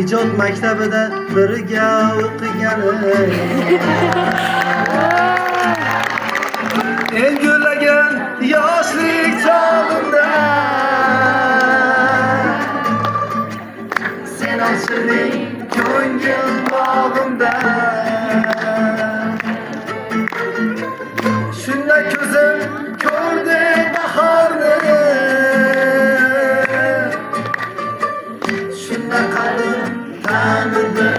ijod maktabida birga o'qiganim Engulagan yoshlik chog'imda sen ochilding ko'ngil bog'imda shunda ko'zim ko'rdi bahorni shunda qalbim tanidi